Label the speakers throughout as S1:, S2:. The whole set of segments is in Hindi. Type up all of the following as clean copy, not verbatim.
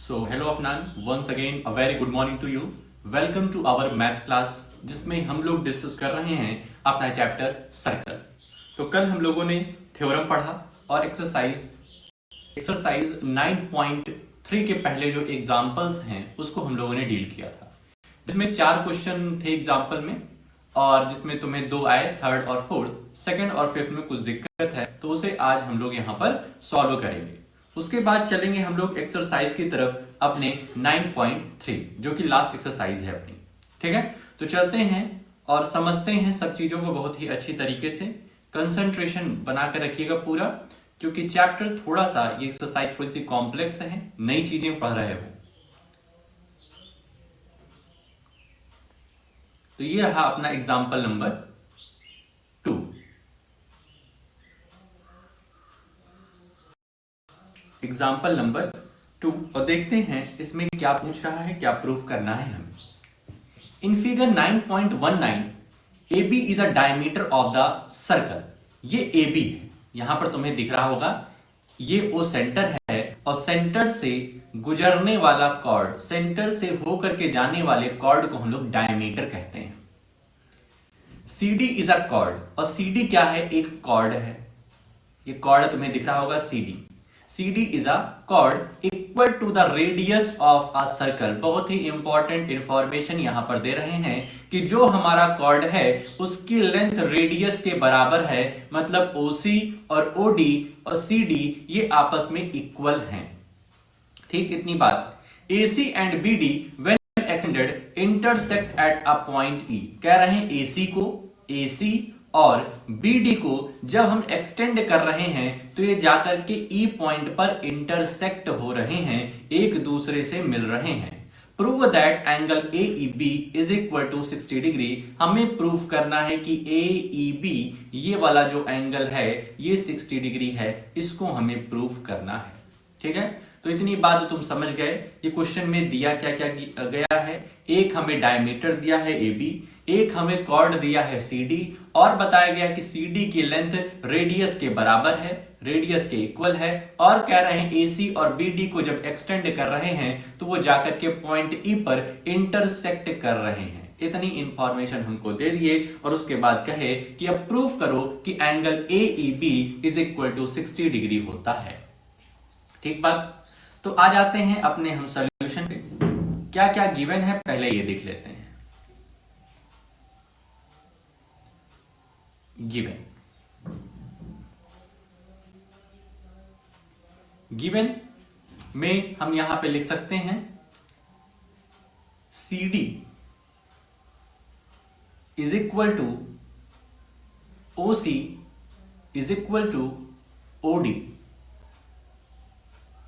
S1: So hello Afnan, once again a very good morning to you. Welcome to our maths class, जिसमें हम लोग डिस्कस कर रहे हैं अपना चैप्टर सर्कल। तो कल हम लोगों ने थ्योरम पढ़ा और एक्सरसाइज 9.3 के पहले जो एग्जाम्पल्स हैं उसको हम लोगों ने डील किया था, जिसमें 4 क्वेश्चन थे एग्जाम्पल में, और जिसमें तुम्हें 2 आए, थर्ड और फोर्थ। सेकंड और फिफ्थ में कुछ दिक्कत है तो उसे आज हम लोग यहाँ पर सॉल्व करेंगे। उसके बाद चलेंगे हम लोग एक्सरसाइज की तरफ अपने 9.3, जो कि लास्ट एक्सरसाइज है अपनी। ठीक है, तो चलते हैं और समझते हैं सब चीजों को बहुत ही अच्छी तरीके से। कंसंट्रेशन बनाकर रखिएगा पूरा, क्योंकि चैप्टर थोड़ा सा, ये एक्सरसाइज थोड़ी सी कॉम्प्लेक्स है, नई चीजें पढ़ रहे हो। तो ये रहा अपना एग्जाम्पल नंबर 2। एग्जाम्पल नंबर 2, और देखते हैं इसमें क्या पूछ रहा है, क्या प्रूफ करना है हमें। In figure 9.19 AB is a diameter of the circle. ये AB है, यहां पर तुम्हें दिख रहा होगा, ये ओ सेंटर है, और सेंटर से गुजरने वाला कॉर्ड, सेंटर से होकर के जाने वाले कॉर्ड को हम लोग डायमीटर कहते हैं। CD इज अ कॉर्ड, और CD क्या है? एक कॉर्ड है। ये कॉर्ड तुम्हें दिख रहा होगा, CD। CD is a chord equal to the radius of a circle. बहुत ही इंपॉर्टेंट इंफॉर्मेशन यहां पर दे रहे हैं कि जो हमारा कॉर्ड है उसकी लेंथ रेडियस के बराबर है, मतलब OC और OD और CD ये आपस में इक्वल हैं। ठीक, इतनी बात। AC and BD when extended intersect at a point E। कह रहे हैं AC और BD को जब हम एक्सटेंड कर रहे हैं तो ये जाकर के E पॉइंट पर इंटरसेक्ट हो रहे हैं, एक दूसरे से मिल रहे हैं। Prove that angle AEB is equal to 60 degree. हमें प्रूफ करना है कि AEB ये वाला जो एंगल है ये 60 डिग्री है, इसको हमें प्रूफ करना है। ठीक है, तो इतनी बात तुम समझ गए। ये क्वेश्चन में दिया क्या क्या गया है, एक हमें डायमीटर दिया है AB, एक हमें कॉर्ड दिया है CD, और बताया गया कि CD की लेंथ रेडियस के बराबर है, रेडियस के इक्वल है, और कह रहे हैं AC और BD को जब एक्सटेंड कर रहे हैं तो वो जाकर के पॉइंट E पर इंटरसेक्ट कर रहे हैं। इतनी इंफॉर्मेशन हमको दे दिए, और उसके बाद कहे कि अब प्रूफ करो कि angle AEB is equal to 60 degree होता है। ठीक बात। तो आ जाते हैं अपने हम सॉल्यूशन पे। क्या क्या गिवन है पहले ये देख लेते हैं। गिवन में हम यहां पे लिख सकते हैं CD is equal to OC is equal to OD।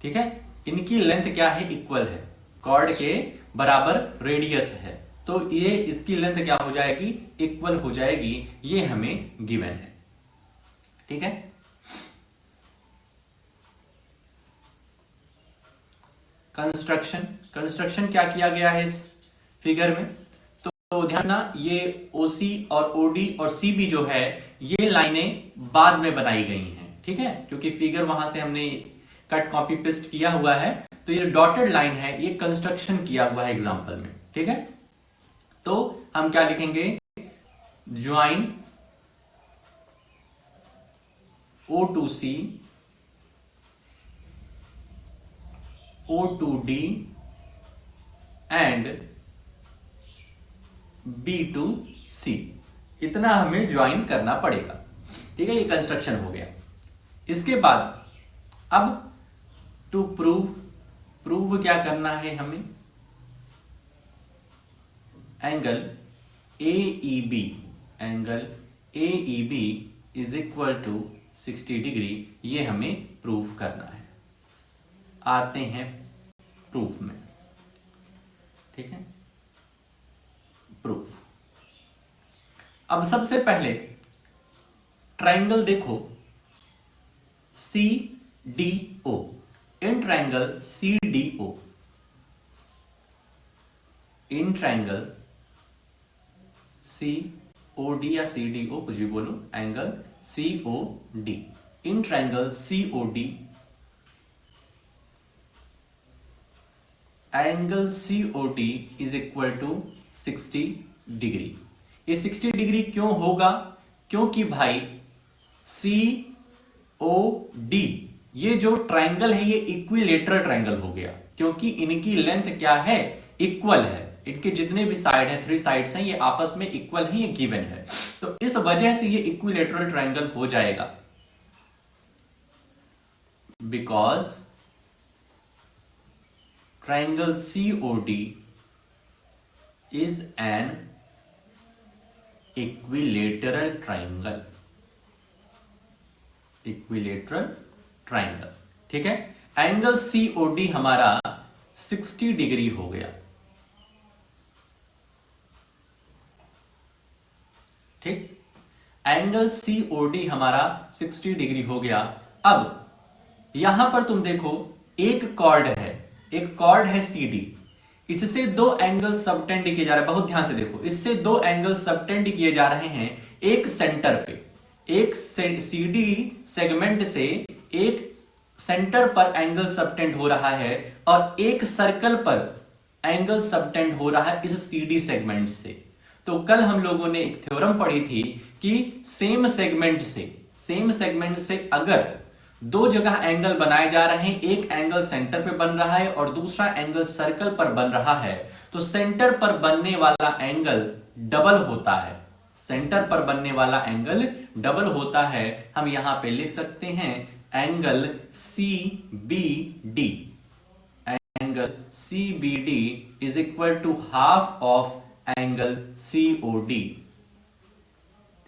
S1: ठीक है, इनकी लेंथ क्या है? इक्वल है, कॉर्ड के बराबर रेडियस है, तो ये इसकी लेंथ क्या हो जाएगी? इक्वल हो जाएगी। ये हमें गिवन है। ठीक है, कंस्ट्रक्शन क्या किया गया है इस फिगर में? तो ध्यान ना, ये OC और OD और CB जो है ये लाइनें बाद में बनाई गई हैं। ठीक है, क्योंकि फिगर वहां से हमने कट कॉपी पेस्ट किया हुआ है, तो ये डॉटेड लाइन है, ये कंस्ट्रक्शन किया हुआ है एग्जांपल में। ठीक है, तो हम क्या लिखेंगे? Join O to C, O to D and B to C। इतना हमें ज्वाइन करना पड़ेगा। ठीक है, ये कंस्ट्रक्शन हो गया। इसके बाद अब टू प्रूव क्या करना है हमें? Angle AEB is equal to 60 degree, ये हमें प्रूफ करना है। आते हैं प्रूफ में। ठीक है, प्रूफ। अब सबसे पहले ट्राइंगल देखो CDO, in triangle CDO, in triangle COD या CDO, कुछ भी बोलो, angle COD, in triangle COD angle COD is equal to 60 degree. ये 60 डिग्री क्यों होगा? क्योंकि भाई COD ये जो ट्राइंगल है ये इक्विलेटरल ट्राइंगल हो गया, क्योंकि इनकी लेंथ क्या है? इक्वल है। इनके जितने भी साइड हैं, 3 साइड्स हैं, ये आपस में इक्वल हैं, ये गिवन है। तो इस वजह से ये इक्विलेटरल ट्राइंगल हो जाएगा, because triangle COD is an equilateral triangle. Equilateral triangle, ठीक है। एंगल COD हमारा 60 डिग्री हो गया, ठीक। एंगल COD हमारा 60 डिग्री हो गया। अब यहां पर तुम देखो, एक कॉर्ड है CD, इससे दो एंगल सबटेंड किए जा रहे हैं। बहुत ध्यान से देखो, इससे दो एंगल सबटेंड किए जा रहे हैं एक सेंटर पे। एक CD सेगमेंट से एक सेंटर पर एंगल सबटेंड हो रहा है और एक सर्कल पर एंगल सबटेंड हो रहा है इस CD सेगमेंट से। तो कल हम लोगों ने एक थ्योरम पढ़ी थी कि सेम सेगमेंट से अगर दो जगह एंगल बनाए जा रहे हैं, एक एंगल सेंटर पे बन रहा है और दूसरा एंगल सर्कल पर बन रहा है, तो सेंटर पर बनने वाला एंगल डबल होता है। सेंटर पर बनने वाला एंगल डबल होता है। हम यहां पे लिख सकते हैं angle CBD। Angle CBD is equal to half of angle COD,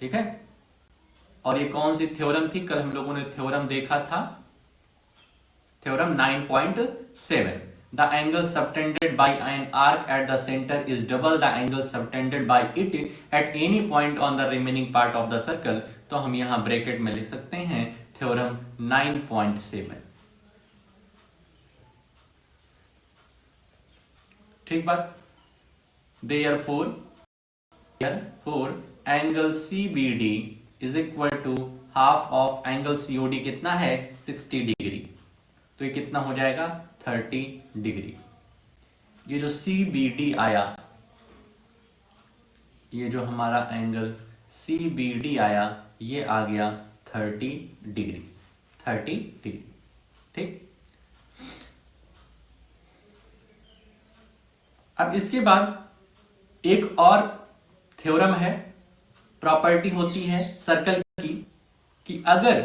S1: ठीक है। और ये कौन सी थ्योरम थी? कल हम लोगों ने थ्योरम देखा था, theorem 9.7। The angle subtended bye an arc at the centre is double the angle subtended bye it at any point on the remaining part of the circle. तो हम यहां ब्रैकेट में लिख सकते हैं थ्योरम 9.7, ठीक बात। Therefore angle CBD is equal to half of angle COD कितना है? 60 डिग्री। तो ये कितना हो जाएगा? 30 डिग्री। ये जो CBD आया, ये जो हमारा एंगल CBD आया, ये आ गया 30 डिग्री। 30 डिग्री, ठीक। अब इसके बाद एक और थ्योरम है, प्रॉपर्टी होती है सर्कल की, कि अगर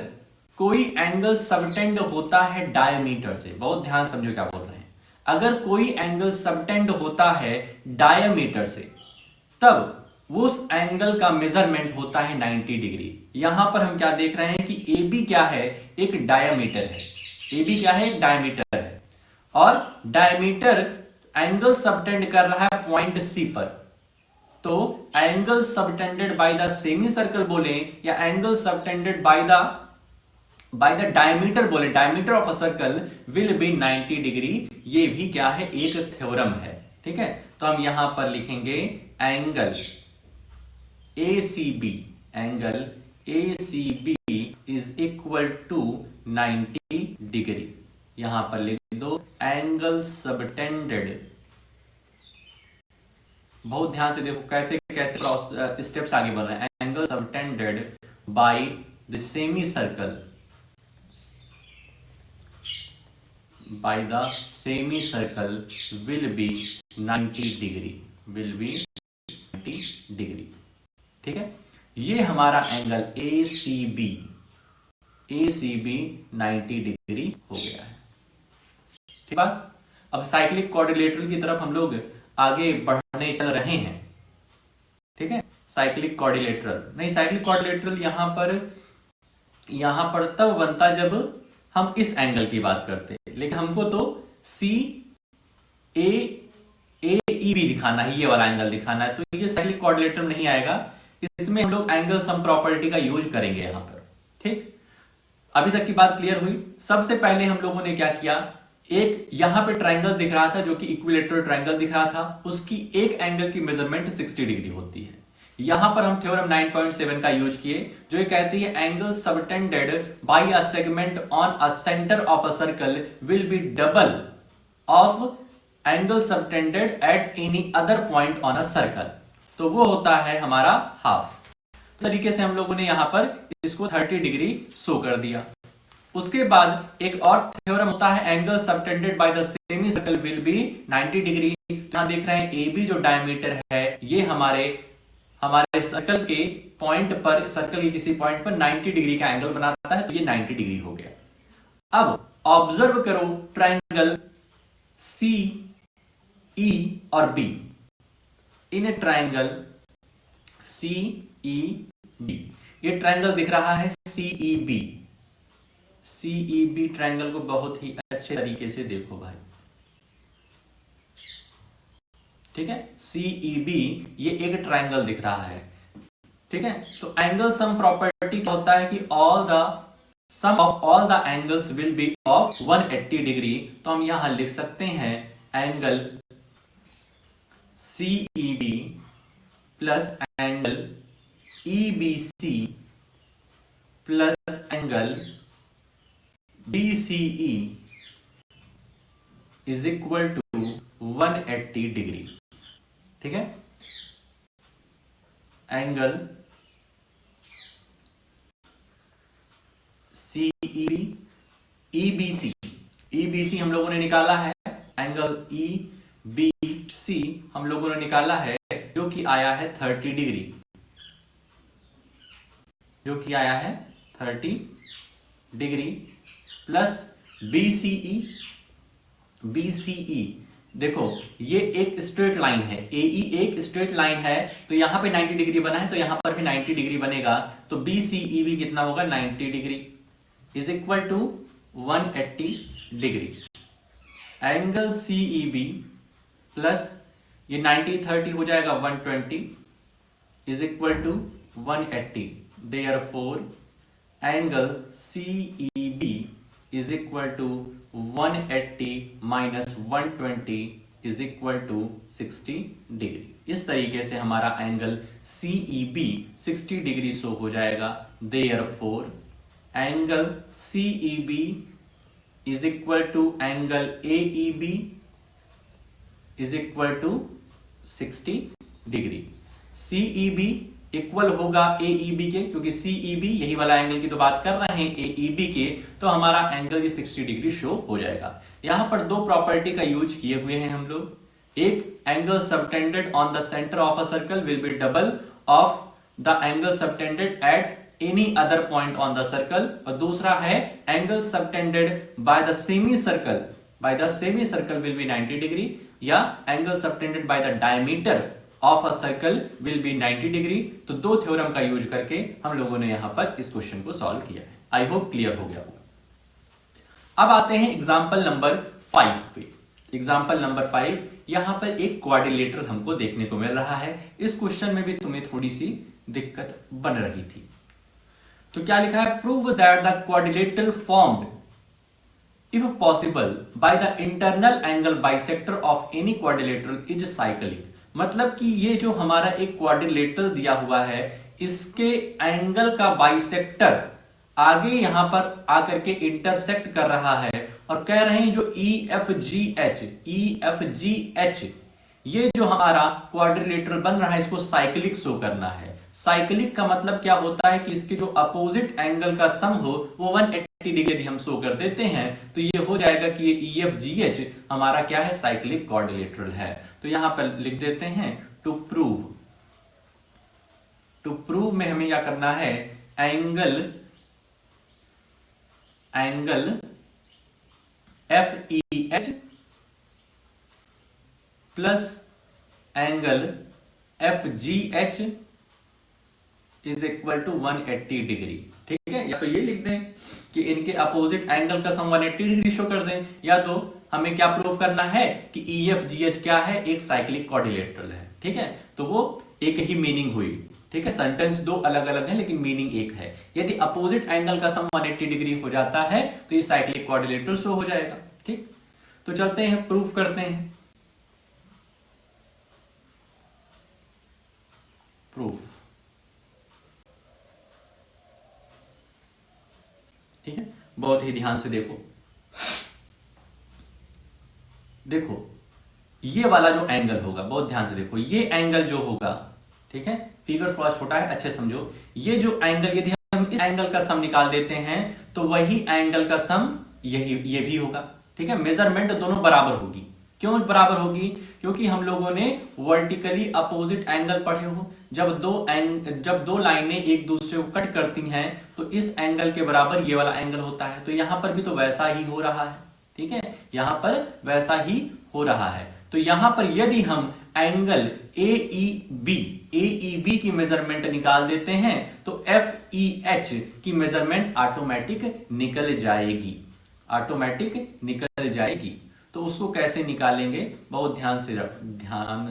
S1: कोई एंगल सबटेंड होता है डायमीटर से, बहुत ध्यान समझो क्या बोल रहे हैं, अगर कोई एंगल सबटेंड होता है डायमीटर से, तब उस एंगल का मेजरमेंट होता है 90 डिग्री। यहां पर हम क्या देख रहे हैं कि AB क्या है? एक डायमीटर है। AB क्या है? एक डायमीटर है। और डायमीटर एंगल सबटेंड कर रहा है पॉइंट C पर। तो angle subtended by the semi circle बोले या angle subtended by the diameter बोले, diameter of a circle will be 90 degree. ये भी क्या है? एक थ्योरम है, ठीक है। तो हम यहां पर लिखेंगे angle ACB, angle ACB is equal to 90 degree. यहां पर लिख दो एंगल सबटेंडेड। बहुत ध्यान से देखो कैसे कैसे स्टेप्स आगे बढ़ रहे हैं। Angle subtended by the semi circle, bye the semi circle will be 90 degree, will be 90 degree, ठीक है। ये हमारा एंगल ACB 90 डिग्री हो गया है, ठीक है। अब साइक्लिक क्वाड्रिलेटरल की तरफ हम लोग आगे बढ़ने चल रहे हैं, ठीक है। साइक्लिक क्वाड्रिलेटरल नहीं, साइक्लिक क्वाड्रिलेटरल यहां पर तब बनता जब हम इस एंगल की बात करते हैं, लेकिन हमको तो CAEB दिखाना है, ये वाला एंगल दिखाना है। तो ये साइक्लिक क्वाड्रिलेटरल नहीं आएगा, इसमें हम लोग एंगल सम प्रॉपर्टी का यूज करेंगे यहां पर, ठीक। अभी तक की बात क्लियर हुई? सबसे पहले हम लोगों ने क्या किया, एक यहां पे ट्राइंगल दिख रहा था जो कि इक्विलेटरल ट्राइंगल दिख रहा था, उसकी एक एंगल की मेजरमेंट 60 डिग्री होती है। यहां पर हम थ्योरम 9.7 का यूज किए, जो ये कहती है angle subtended bye a segment on a centre of a circle will be double of angle subtended at any other point on a circle, तो वो होता है हमारा हाफ। तरीके से हम लोगों ने यहां पर इसको 30 डिग्री शो कर दिया। उसके बाद एक और थ्योरम होता है, angle subtended by the semi circle will be 90 degree. यहां देख रहे हैं ए बी जो डायमीटर है ये हमारे सर्कल के पॉइंट पर, सर्कल के किसी पॉइंट पर 90 डिग्री का एंगल बनाता है, तो ये 90 डिग्री हो गया। अब ऑब्जर्व करो ट्राइंगल सी ई और B. In triangle C E B, ये ट्राइंगल दिख रहा है CE B. CE B triangle को बहुत ही अच्छे तरीके से देखो भाई, ठीक है। सीई बी ये एक ट्राइंगल दिख रहा है, ठीक है। तो एंगल सम प्रॉपर्टी क्या होता है कि all the sum of all the angles will be of 180 degree. तो हम यहां लिख सकते हैं angle CE B plus angle EBC plus angle BCE is equal to 180 degree, ठीक है। एंगल सीई ईबीसी, ईबीसी हम लोगों ने निकाला है, एंगल ईबीसी हम लोगों ने निकाला है जो कि आया है 30 डिग्री, जो कि आया है 30 डिग्री प्लस बीसीई। बीसीई देखो ये एक स्ट्रेट लाइन है, एई एक स्ट्रेट लाइन है, तो यहां पे 90 डिग्री बना है तो यहां पर भी 90 डिग्री बनेगा, तो बीसीई भी कितना होगा 90 degree is equal to 180 degree. Angle CE B plus ये 90 30 हो जाएगा 120 is equal to 180। Therefore angle CE B is equal to 180 minus 120 is equal to 60 degree. इस तरीके से हमारा एंगल सीई 60 डिग्री शो हो जाएगा। Therefore angle CE is equal to angle AE is equal to 60 degree. CE equal होगा एईबी के, क्योंकि सीईबी यही वाला एंगल की तो बात कर रहे हैं एईबी के, तो हमारा एंगल ये 60 डिग्री शो हो जाएगा। यहां पर दो प्रॉपर्टी का यूज किए हुए हैं हम लोग। एक angle subtended on the center of a circle will be double of the angle subtended at any other point on the circle, और दूसरा है angle subtended by the semi circle will be 90 degree, या angle subtended by the diameter of a circle will be 90 degree. तो दो थ्योरम का यूज करके हम लोगों ने यहां पर इस क्वेश्चन को सॉल्व किया है। आई होप क्लियर हो गया होगा। अब आते हैं एग्जांपल नंबर 5 पे। एग्जांपल नंबर 5, यहां पर एक क्वाड्रिलेटरल हमको देखने को मिल रहा है। इस क्वेश्चन में भी तुम्हें थोड़ी सी दिक्कत बन रही थी। तो क्या लिखा है, prove that the quadrilateral formed if possible by the internal angle bisector of any quadrilateral is cyclic. मतलब कि ये जो हमारा एक क्वाड्रिलेटरल दिया हुआ है, इसके एंगल का बाइसेक्टर आगे यहां पर आकर के इंटरसेक्ट कर रहा है, और कह रहे हैं जो ई एफ जी एच ये जो हमारा क्वाड्रिलेटरल बन रहा है इसको साइक्लिक शो करना है। साइक्लिक का मतलब क्या होता है कि इसके जो अपोजिट एंगल का सम हो वो 180 डिग्री हम शो कर देते हैं, तो ये हो जाएगा कि ये ई एफ जी एच हमारा क्या है, साइक्लिक क्वाड्रिलेटरल है। तो यहां पर लिख देते हैं टू प्रूव में हमें क्या करना है, angle F E H plus angle F G H is equal to 180 degree. ठीक है, या तो ये लिख दें कि इनके अपोजिट एंगल का सम 180 डिग्री शो कर दें, या तो हमें क्या प्रूव करना है कि ई एफ जी एच क्या है, एक साइक्लिक क्वाड्रिलेटरल है। ठीक है, तो वो एक ही मीनिंग हुई। ठीक है, सेंटेंस दो अलग अलग है लेकिन मीनिंग एक है। यदि अपोजिट एंगल का सम 180 डिग्री हो जाता है तो ये साइक्लिक क्वाड्रिलेटरल शो हो जाएगा। ठीक, तो चलते हैं प्रूफ करते हैं। प्रूफ, ठीक है, बहुत ही ध्यान से देखो। ये वाला जो एंगल होगा, बहुत ध्यान से देखो, ये एंगल जो होगा, ठीक है, फिगर थोड़ा छोटा है, अच्छे समझो, ये जो एंगल, यदि हम इस एंगल का सम निकाल देते हैं तो वही एंगल का सम ये भी होगा, ठीक है। मेजरमेंट दोनों बराबर होगी। क्यों बराबर होगी? क्योंकि हम लोगों ने वर्टिकली अपोजिट एंगल पढ़े हो। जब दो लाइनें एक दूसरे को कट करती हैं तो इस एंगल के बराबर ये वाला एंगल होता है। तो यहां पर भी तो वैसा ही हो रहा है, ठीक है, यहां पर वैसा ही हो रहा है। तो यहां पर यदि हम एंगल ए बी की मेजरमेंट निकाल देते हैं तो एफ ई एच की मेजरमेंट ऑटोमेटिक निकल जाएगी, ऑटोमेटिक निकल जाएगी। तो उसको कैसे निकालेंगे, बहुत ध्यान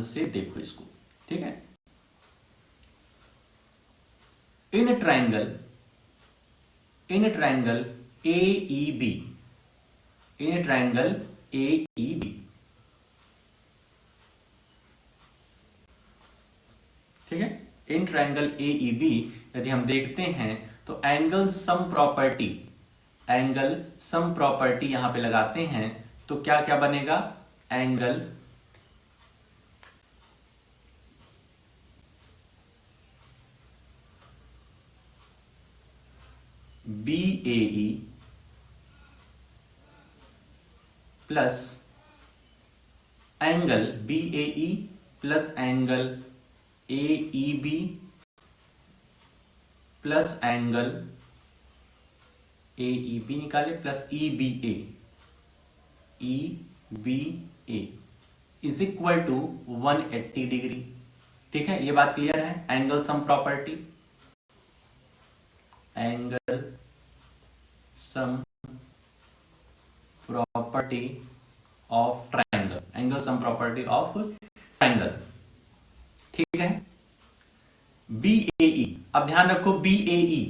S1: से देखो इसको, ठीक है। In triangle A E B, in triangle A E B, ठीक है, in triangle A E B यदि हम देखते हैं तो एंगल सम प्रॉपर्टी यहां पे लगाते हैं तो क्या क्या बनेगा, angle B A E plus angle B A E plus angle A E B plus angle A E B निकाले plus E B A is equal to 180 degree, ठीक है। ये बात क्लियर है। Angle sum property, angle sum property of triangle, angle sum property of triangle, ठीक है। बी ए ई, अब ध्यान रखो बी ए ई,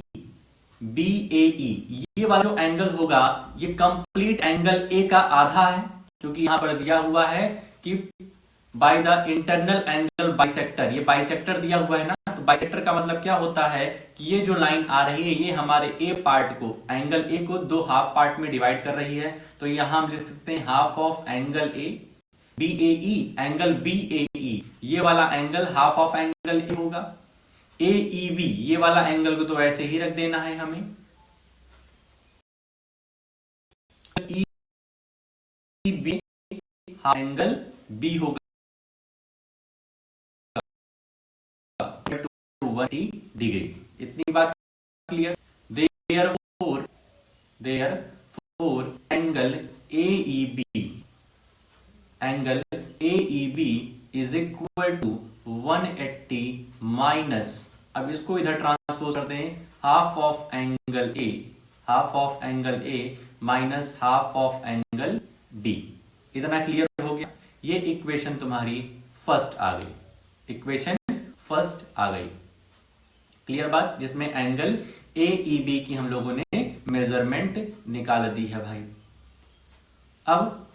S1: ये वाला जो एंगल होगा ये कंप्लीट एंगल ए का आधा है, क्योंकि यहां पर दिया हुआ है कि by the internal angle bisector, ये बाइसेक्टर दिया हुआ है ना। तो बाइसेक्टर का मतलब क्या होता है कि ये जो लाइन आ रही है ये हमारे ए पार्ट को, एंगल ए को दो हाफ पार्ट में डिवाइड कर रही है। तो यहां हम लिख सकते हैं half of angle A, B A E, angle B A E, ये वाला angle half of angle A होगा। ए ई बी, ये वाला एंगल को तो ऐसे ही रख देना है हमें, E B half angle B होगा 180 डिग्री। इतनी बात clear. Therefore angle A E B is equal to 180 minus, अब इसको इधर ट्रांसपोज करते हैं, half of angle A minus half of angle B. इतना क्लियर हो गया। ये इक्वेशन तुम्हारी फर्स्ट आ गई, इक्वेशन फर्स्ट आ गई। क्लियर बात, जिसमें एंगल ए ई बी की हम लोगों ने मेजरमेंट निकाल दी है भाई। अब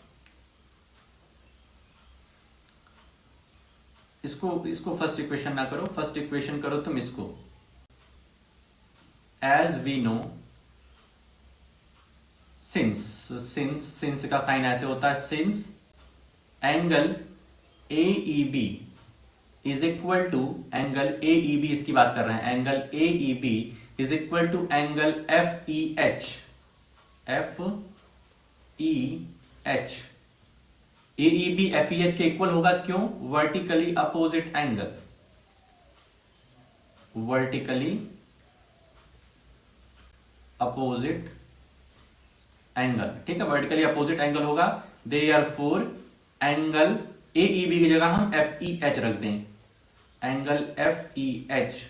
S1: इसको फर्स्ट इक्वेशन ना करो, फर्स्ट इक्वेशन करो तुम इसको। एज वी नो, सिंस का साइन ऐसे होता है, since angle A E B is equal to angle A E B, इसकी बात कर रहे हैं, angle A E B is equal to angle F E H, A E B F E H के इक्वल होगा। क्यों? Vertically opposite angle, vertically opposite angle, ठीक है, वर्टिकली अपोजिट एंगल होगा। Therefore angle A E B की जगह हम एफ ई एच रख दें, angle F E H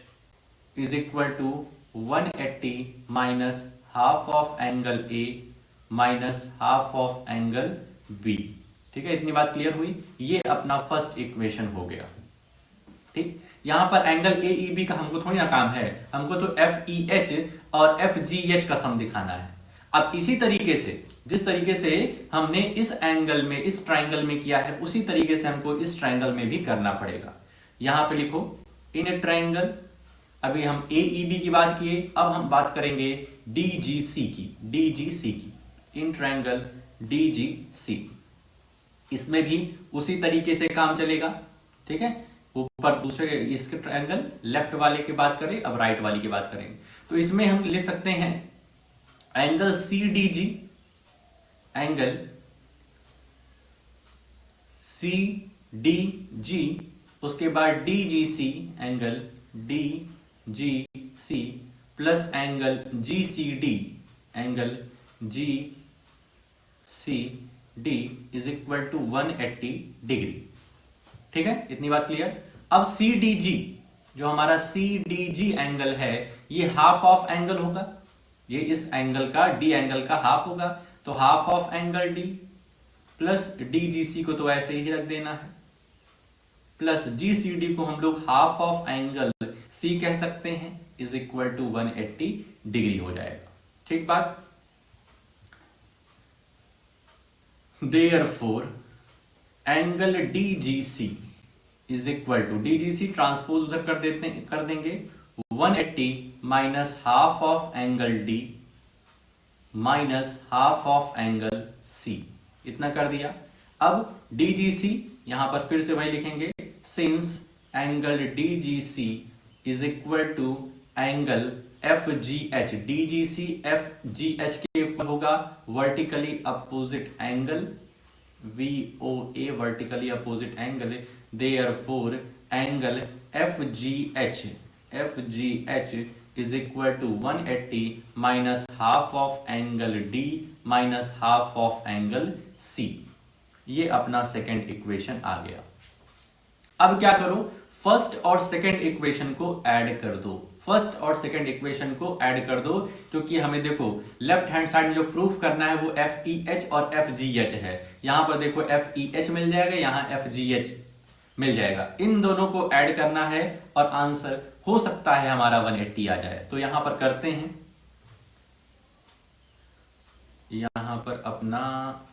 S1: is equal to 180 minus half of angle A minus half of angle B, ठीक है। इतनी बात क्लियर हुई। ये अपना फर्स्ट इक्वेशन हो गया, ठीक। यहां पर एंगल ए ई बी का हमको थोड़ी ना काम है, हमको तो एफ ई एच और एफ जी एच का सम दिखाना है। अब इसी तरीके से, जिस तरीके से हमने इस एंगल में, इस ट्राइंगल में किया है, उसी तरीके से हमको इस ट्राइंगल में भी करना पड़ेगा। यहां पे लिखो इन ए ट्राइंगल, अभी हम ए ई बी की बात किए, अब हम बात करेंगे डी जी सी की, इन ट्राइंगल डी जी सी। इसमें भी उसी तरीके से काम चलेगा। ठीक है, ऊपर दूसरे इसके ट्रायंगल लेफ्ट वाले की बात करें, अब राइट वाली की बात करेंगे। तो इसमें हम लिख सकते हैं angle C D G, angle C D G, उसके बाद D G C, angle D G C plus angle G C D, angle G C D is equal to 180 degree. ठीक है, इतनी बात क्लियर। अब सी डी जी, जो हमारा सी डी जी एंगल है, ये हाफ ऑफ एंगल होगा, ये इस एंगल का डी एंगल का हाफ होगा, तो half of angle D plus D G C को तो ऐसे ही रख देना है, प्लस जी सी डी को हम लोग हाफ ऑफ एंगल सी कह सकते हैं, इज इक्वल टू 180 डिग्री हो जाएगा। ठीक बात। Therefore angle D G C is equal to, D G C transpose उधर कर देंगे 180 minus half of angle D minus half of angle C, इतना कर दिया। अब डी जी सी यहां पर फिर से वही लिखेंगे, since angle D G C is equal to angle F G H, D G C F G H के ऊपर होगा vertically opposite angle, V O A vertically opposite angle, therefore angle F G H is equal to 180 minus half of angle D minus half of angle C. ये अपना सेकेंड इक्वेशन आ गया। अब क्या करो, फर्स्ट और सेकेंड इक्वेशन को ऐड कर दो, फर्स्ट और सेकेंड इक्वेशन को ऐड कर दो, क्योंकि हमें देखो लेफ्ट हैंड साइड में जो प्रूफ करना है वो एफ ई एच और एफ जी एच है। यहां पर देखो एफ ई एच मिल जाएगा, यहां एफ जी एच मिल जाएगा, इन दोनों को ऐड करना है और आंसर हो सकता है हमारा 180 आ जाए। तो यहां पर करते हैं, यहां पर अपना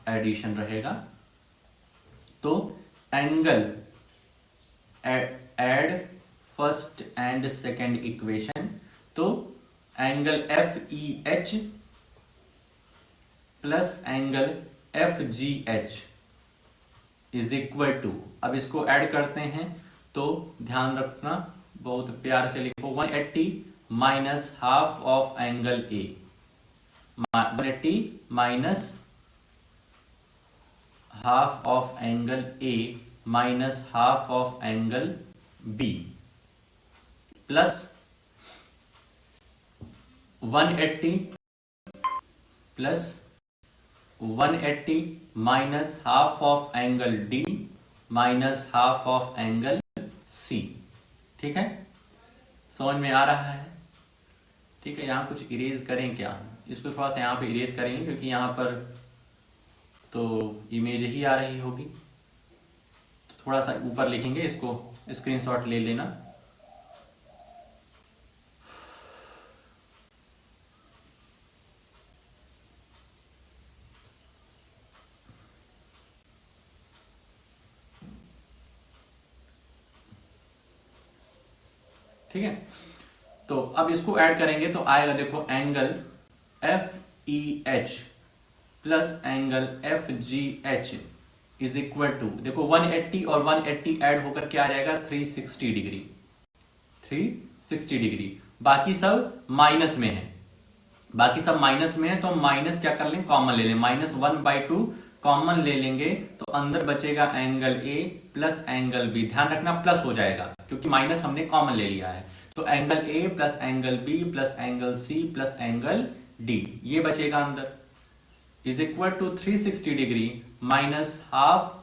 S1: एडिशन रहेगा, तो angle add first and second equation, तो angle F E H plus angle F G H is equal to, अब इसको ऐड करते हैं तो ध्यान रखना, बहुत प्यार से लिखो, 180 minus half of angle A, 180 minus half of angle A minus half of angle B plus 180 plus 180 minus half of angle D minus half of angle C. ठीक है, समझ में आ रहा है? ठीक है, यहां कुछ इरेज करें क्या, इसको थोड़ा सा यहां पे इरेज करेंगे, क्योंकि यहां पर तो इमेज ही आ रही होगी, तो थोड़ा सा ऊपर लिखेंगे, इसको स्क्रीनशॉट ले लेना। ठीक है, तो अब इसको ऐड करेंगे तो आएगा, देखो angle F E H plus angle F G H is equal to, देखो 180 और 180 ऐड होकर क्या आ जाएगा, 360 डिग्री, 360 डिग्री। बाकी सब माइनस में है, बाकी सब माइनस में है, तो माइनस क्या कर लें, कॉमन ले लें, -1/2 कॉमन ले लेंगे, तो अंदर बचेगा angle A plus angle B. ध्यान रखना प्लस हो जाएगा, क्योंकि माइनस हमने कॉमन ले लिया है, तो angle A plus angle B plus angle C plus angle D, ये बचेगा अंदर, is equal to 360 degree minus half.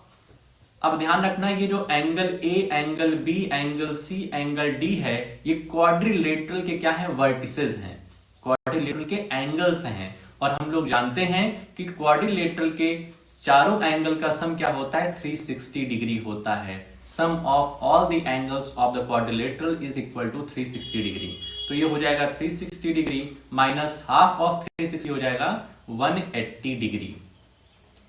S1: अब ध्यान रखना, ये जो angle A, angle B, angle C, angle D है, ये क्वाड्रिलेटरल के क्या है, वर्टिसेस हैं, क्वाड्रिलेटरल के एंगल्स हैं, और हम लोग जानते हैं कि क्वाड्रिलेटरल के चारों एंगल का सम क्या होता है, 360 डिग्री होता है। Sum of all the angles of the quadrilateral is equal to 360 degree. तो ये हो जाएगा 360 डिग्री माइनस हाफ ऑफ 360 हो जाएगा 180 डिग्री।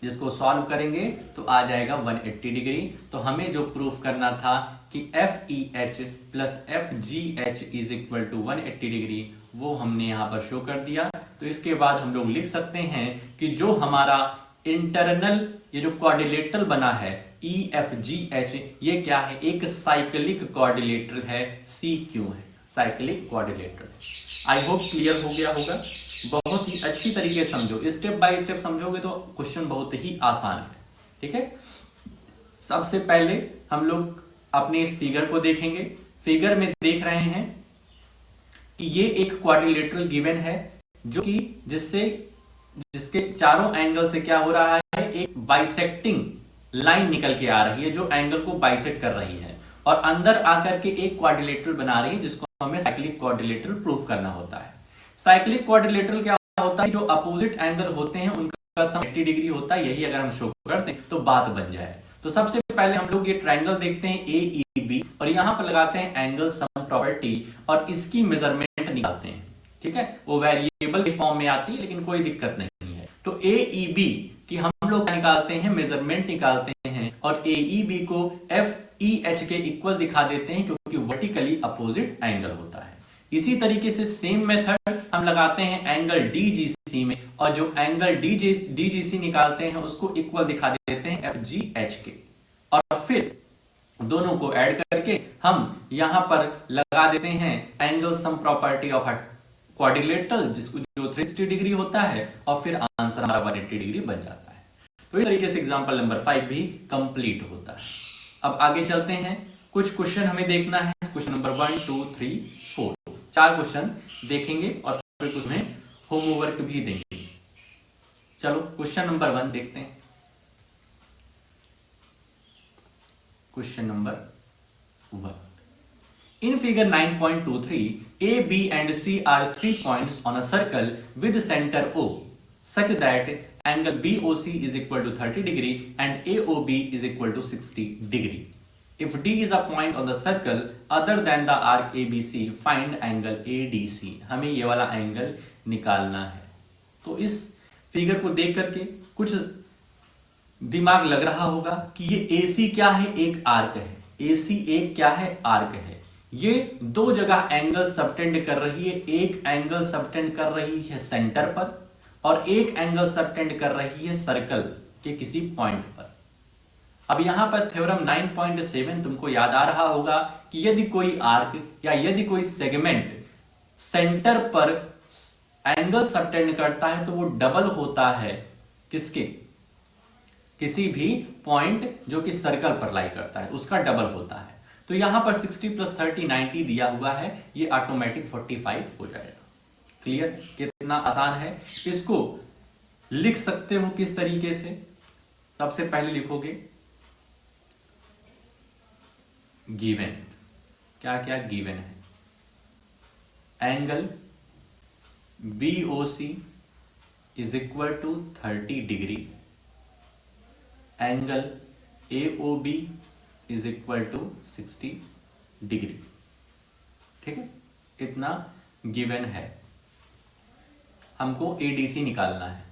S1: जिसको सॉल्व करेंगे तो आ जाएगा 180 डिग्री। तो हमें जो प्रूफ करना था कि F E H plus F G H is equal to 180 degree, वो हमने यहाँ पर शो कर दिया। तो इसके बाद हम लोग लिख सकते हैं कि जो हमारा इंटरनल ये जो क्वाड्रिलेटरल बना है EFGH, ये क्या है? एक साइक्लिक क्वाड्रिलेटरल है, CQ है, cyclic quadrilateral. I hope clear हो गया होगा। बहुत ही अच्छी तरीके से समझो, स्टेप बाय स्टेप समझोगे तो क्वेश्चन बहुत ही आसान है। ठीक है, सबसे पहले हम लोग अपने इस फिगर को देखेंगे। फिगर में देख रहे हैं कि ये एक क्वाड्रिलेटरल गिवन है, जो कि जिसके चारों एंगल से क्या हो रहा है, एक बाइसेक्टिंग लाइन निकल के आ रही है जो एंगल को बाइसेक्ट कर रही है, और अंदर आकर के एक क्वाड्रिलेटरल बना रही है जिसको हमें साइक्लिक क्वाड्रिलेटरल प्रूफ करना होता है। साइक्लिक क्वाड्रिलेटरल क्या होता है? जो अपोजिट एंगल होते हैं उनका सम 80 डिग्री होता है। यही अगर हम शो करते हैं तो बात बन जाए। तो सबसे पहले हम लोग ये ट्रायंगल देखते हैं AEB, और यहां पर लगाते हैं एंगल सम प्रॉपर्टी और इसकी मेजरमेंट निकालते हैं। ठीक है, वो वेरिएबल के फॉर्म में आती है लेकिन कोई दिक्कत नहीं है। तो AEB की हम लोग निकालते हैं, मेजरमेंट निकालते हैं, और AEB को FEH के इक्वल दिखा देते हैं क्योंकि वर्टिकली अपोजिट एंगल होता है। इसी तरीके से सेम मेथड हम लगाते हैं एंगल DGC में, और जो एंगल DGC निकालते हैं उसको इक्वल दिखा देते हैं FGH के, और फिर दोनों को ऐड करके हम यहां पर लगा देते हैं angle sum property of quadrilateral, जिसको जो 360 डिग्री होता है, और फिर आंसर हमारा 180 डिग्री बन जाता है। तो इस तरीके से एग्जांपल नंबर 5 भी कंप्लीट होता है। अब आगे चलते हैं, कुछ क्वेश्चन हमें देखना है। क्वेश्चन नंबर 1 2 3 4, 4 क्वेश्चन देखेंगे और फिर उसमें होमवर्क भी देंगे। चलो क्वेश्चन नंबर 1 देखते हैं। Question number 1, in figure 9.23 A, B and C are 3 points on a circle with center O such that angle BOC is equal to 30 degree and AOB is equal to 60 degree. If D is a point on the circle other than the arc ABC, find angle ADC. हमें ये वाला एंगल निकालना है। तो इस फिगर को देख करके कुछ दिमाग लग रहा होगा कि ये AC क्या है? एक आर्क है। AC एक क्या है? आर्क है। ये दो जगह एंगल सबटेंड कर रही है। एक एंगल सबटेंड कर रही है सेंटर पर, और एक एंगल सबटेंड कर रही है सर्कल के किसी पॉइंट पर। अब यहां पर थ्योरम 9.7 तुमको याद आ रहा होगा कि यदि कोई आर्क या यदि कोई सेगमेंट सेंटर पर एंगल सबटेंड करता है तो वो डबल होता है किसके? किसी भी पॉइंट जो कि सर्कल पर लाई करता है उसका डबल होता है। तो यहां पर 60 + 30 90 दिया हुआ है, ये ऑटोमेटिक 45 हो जाएगा। क्लियर? कितना आसान है। इसको लिख सकते हो किस तरीके से? सबसे पहले लिखोगे गिवन। क्या क्या गिवन है? Angle BOC is equal to 30 degree, angle AOB is equal to 60 degree. ठीक है, इतना गिवन है। हमको ADC निकालना है,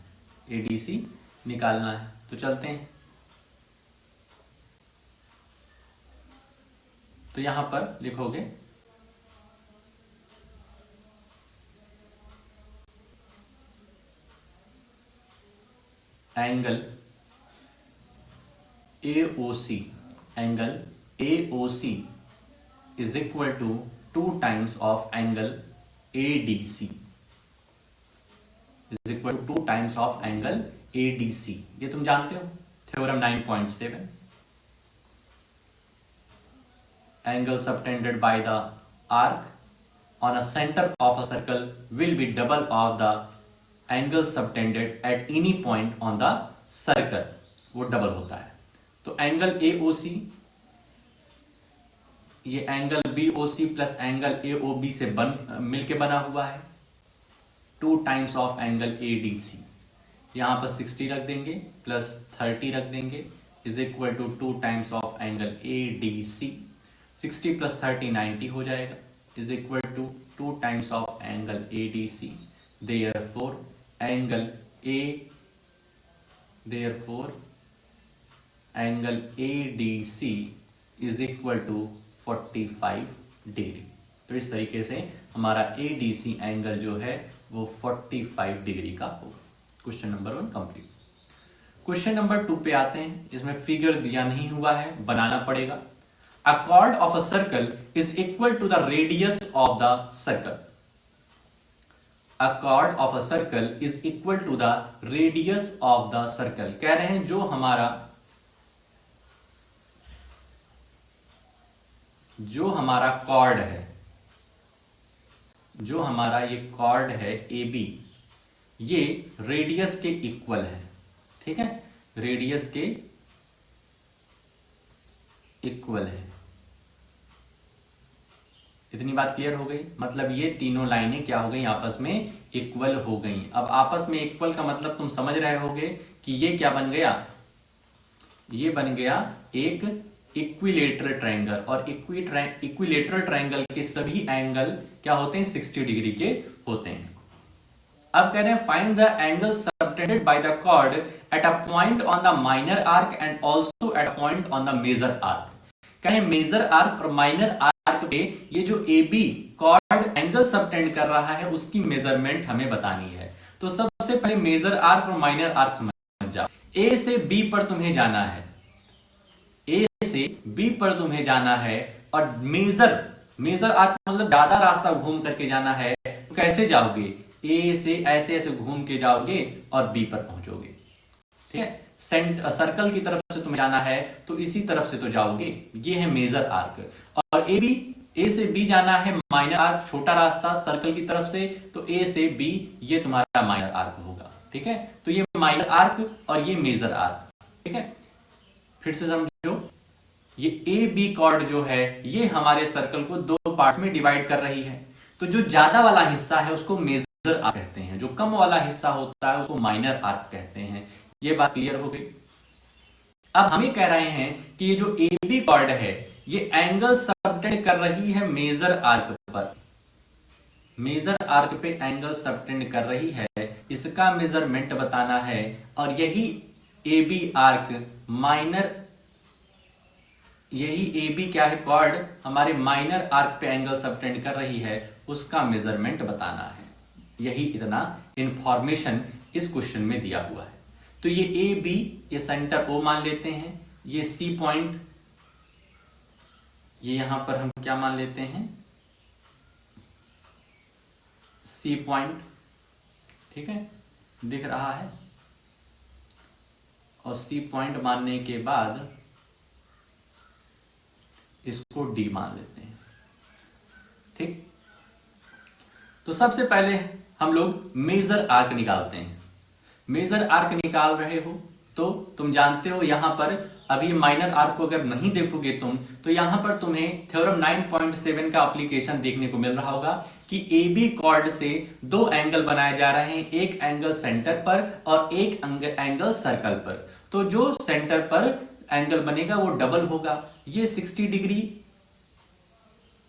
S1: ADC निकालना है। तो चलते हैं। तो यहां पर लिखोगे angle AOC, angle AOC is equal to 2 times of angle ADC, is equal to 2 times of angle ADC। ये तुम जानते हो theorem 9.7। Angle subtended by the arc on a centre of a circle will be double of the angle subtended at any point on the circle, वो डबल होता है। तो एंगल AOC, ये angle BOC plus angle AOB से मिलके बना हुआ है। 2 टाइम्स ऑफ एंगल ADC, यहां पर 60 रख देंगे प्लस 30 रख देंगे, is equal to 2 times of angle ADC। 60 + 30 90 हो जाएगा, is equal to 2 times of angle ADC। Therefore angle ADC is equal to 45 degree. तो इस तरीके से हमारा ADC एंगल जो है वो 45 डिग्री का होगा। Question number 1 complete. Question number 2 पे आते हैं, इसमें फिगर दिया नहीं हुआ है, बनाना पड़ेगा। A chord of a circle is equal to the radius of the circle. A chord of a circle is equal to the radius of the circle. कह रहे हैं जो हमारा कॉर्ड है, जो हमारा ये कॉर्ड है ए बी, ये रेडियस के इक्वल है। ठीक है, रेडियस के इक्वल है। इतनी बात क्लियर हो गई? मतलब ये तीनों लाइनें क्या हो गई, आपस में इक्वल हो गई। अब आपस में इक्वल का मतलब तुम समझ रहे होगे कि ये क्या बन गया, ये बन गया एक इक्विलेटरल ट्रायंगल। और इक्विलेटरल ट्रायंगल के सभी एंगल क्या होते हैं, 60 डिग्री के होते हैं। अब कह रहे हैं find the angle subtended by the chord at a point on the minor arc and also at a point on the major arc. कह रहे हैं मेजर आर्क और माइनर आर्क पे ये जो A B chord angle subtend कर रहा है उसकी मेजरमेंट हमें बतानी है। तो सबसे पहले मेजर आर्क और माइनर आर्क समझ जाओ। ए से बी पर तुम्हें जाना है, ए से बी पर तुम्हें जाना है, और मेजर आर्क मतलब ज्यादा रास्ता घूम करके जाना है। तो कैसे जाओगे, ए से ऐसे ऐसे घूम के जाओगे और बी पर पहुंचोगे। ठीक है, सर्कल की तरफ से तुम्हें जाना है तो इसी तरफ से तो जाओगे। ये है मेजर आर्क। और ए से बी जाना है माइनर आर्क, छोटा रास्ता सर्कल की तरफ से, तो ए से बी ये तुम्हारा माइनर आर्क होगा। ठीक है, तो ये माइनर आर्क और ये मेजर आर्क। ठीक है, फिर से समझो, ये ए बी कॉर्ड जो है ये हमारे सर्कल को दो पार्ट्स में डिवाइड कर रही है। तो जो ज्यादा वाला हिस्सा है उसको मेजर आर्क कहते हैं, जो कम वाला हिस्सा होता है उसको माइनर आर्क कहते हैं। ये बात क्लियर हो गई? अब हमें कह रहे हैं कि ये जो ए बी कॉर्ड है ये एंगल सबटेंड कर रही है मेजर आर्क पर। मेजर आर्क पे एंगल सबटेंड कर रही है, इसका मेजरमेंट बताना है। और यही ए बी आर्क माइनर, यही ए बी क्या है कॉर्ड हमारे माइनर आर्क पे एंगल सबटेंड कर रही है, उसका मेजरमेंट बताना है। यही इतना इंफॉर्मेशन इस क्वेश्चन में दिया हुआ है। तो ये ए बी ये सेंटर ओ मान लेते हैं, ये सी पॉइंट ये यहां पर हम क्या मान लेते हैं, सी पॉइंट। ठीक है, दिख रहा है। और सी पॉइंट मानने के बाद इसको डी मान लेते हैं। ठीक, तो सबसे पहले हम लोग मेजर आर्क निकालते हैं। मेजर आर्क निकाल रहे हो तो तुम जानते हो यहां पर अभी माइनर आर्क को अगर नहीं देखोगे तुम तो यहां पर तुम्हें थ्योरम 9.7 का एप्लीकेशन देखने को मिल रहा होगा कि ए बी कॉर्ड से दो एंगल बनाए जा रहे हैं, एक एंगल सेंटर पर और एक एंगल सर्कल पर। तो जो सेंटर पर एंगल बनेगा वो डबल होगा। ये 60 डिग्री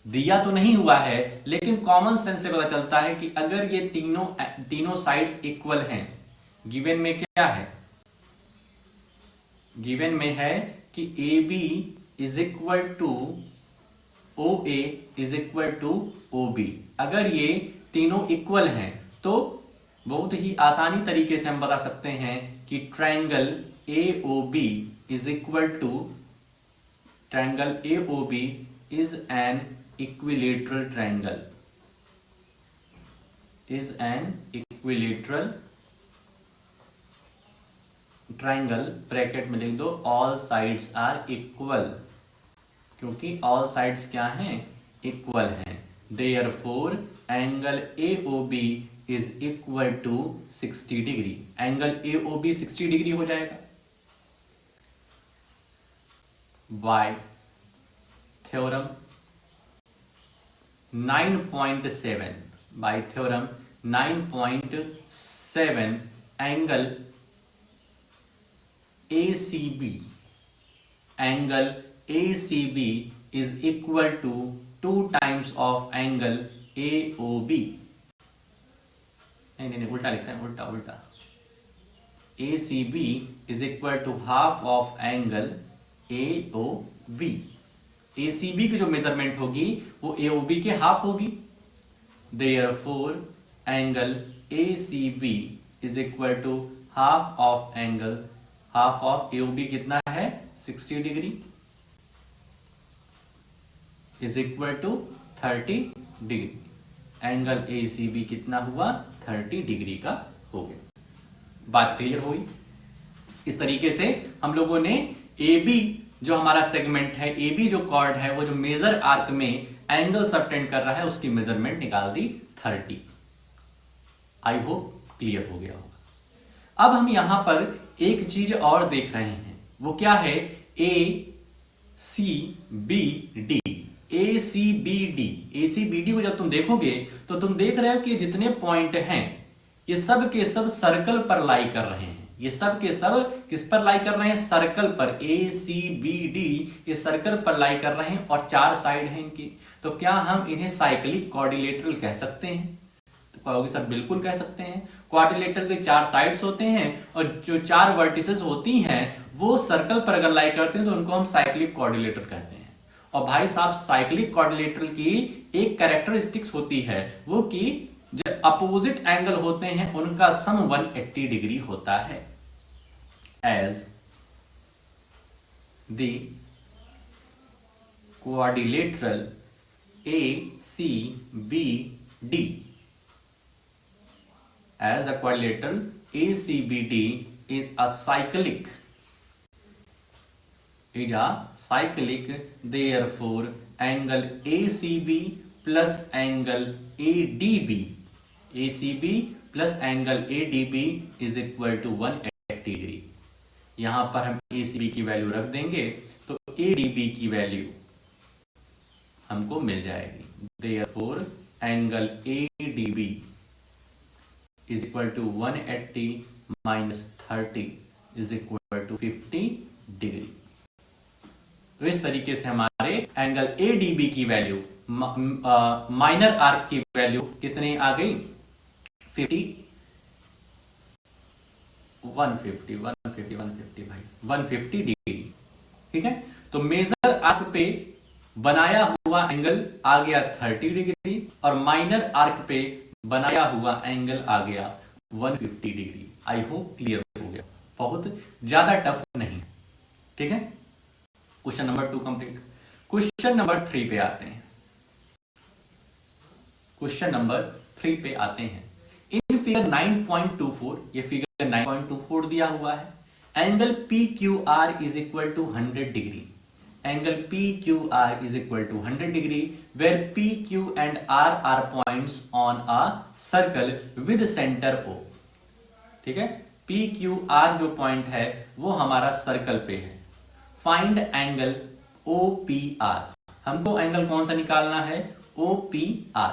S1: दिया तो नहीं हुआ है, लेकिन कॉमन सेंस से पता चलता है कि अगर ये तीनों साइड्स इक्वल हैं, गिवन में क्या है, गिवन में है कि A B is equal to O A is equal to O B. अगर ये तीनों इक्वल हैं तो बहुत ही आसानी तरीके से हम बता सकते हैं कि triangle A O B is equal to, triangle A O B is an equilateral triangle, is an equilateral triangle. Bracket में लिख दो ऑल साइड्स आर इक्वल, क्योंकि ऑल साइड्स क्या हैं, इक्वल हैं। Therefore angle A O B is equal to 60 degree. Angle A O B 60 degree हो जाएगा। By theorem 9.7, by theorem 9.7 angle ACB, angle ACB is equal to 2 times of angle AOB। नहीं उल्टा लिख रहे हैं, उल्टा। ACB is equal to half of angle AOB। ACB की जो मेजरमेंट होगी वो AOB के हाफ होगी। Therefore angle ACB is equal to half of angle half of AOB कितना है 60 degree is equal to 30 degree. Angle ACB कितना हुआ 30 डिग्री का हो गया। बात क्लियर हुई। इस तरीके से हम लोगों ने AB जो हमारा सेगमेंट है, AB जो कॉर्ड है, वो जो मेजर आर्क में एंगल सबटेंड कर रहा है उसकी मेजरमेंट निकाल दी 30। आई होप क्लियर हो गया होगा। अब हम यहां पर एक चीज और देख रहे हैं, वो क्या है, ACBD। ACBD को जब तुम देखोगे तो तुम देख रहे हो कि जितने पॉइंट हैं ये सब के सब सर्कल पर लाई कर रहे हैं। ये सब के सब किस पर लाई कर रहे हैं, सर्कल पर। ACBD ये सर्कल पर लाई कर रहे हैं और 4 साइड हैं इनकी। तो क्या हम इन्हें साइक्लिक क्वाड्रिलेटरल कह सकते हैं? तो कहोगे सर बिल्कुल कह सकते हैं। क्वाड्रिलेटरल के 4 साइड्स होते हैं और जो 4 वर्टिसेस होती हैं वो सर्कल पर अगर लाई करते हैं तो उनको हम साइक्लिक क्वाड्रिलेटरल कहते हैं। और भाई साहब साइक्लिक क्वाड्रिलेटरल की एक कैरेक्टरिस्टिक्स होती है, वो कि जो अपोजिट एंगल होते हैं उनका सम 180 डिग्री होता है। As the quadrilateral ACBD, as the quadrilateral ACBD is a cyclic, therefore angle ACB plus angle ADB is equal to 180 degree. यहां पर हम ACB की वैल्यू रख देंगे तो ADB की वैल्यू हमको मिल जाएगी। therefore angle ADB is equal to 180 minus 30 is equal to 50 degree. तो इस तरीके से हमारे एंगल ADB की वैल्यू, माइनर आर्क की वैल्यू कितनी आ गई 150 भाई 150 डिग्री। ठीक है, तो मेजर आर्क पे बनाया हुआ एंगल आ गया 30 डिग्री और माइनर आर्क पे बनाया हुआ एंगल आ गया 150 डिग्री। आई होप क्लियर हो गया, बहुत ज्यादा टफ नहीं। ठीक है, question number 2 complete. Question number 3 पे आते हैं। क्वेश्चन नंबर 3 पे आते हैं। इन फिगर 9.24, ये फिगर 9.24 दिया हुआ है। Angle PQR is equal to 100 degree. Angle PQR is equal to 100 degree where PQ and R are points on a circle with center O। ठीक है, PQR जो पॉइंट है वो हमारा सर्कल पे है। Find angle OPR। हमको एंगल कौन सा निकालना है, OPR।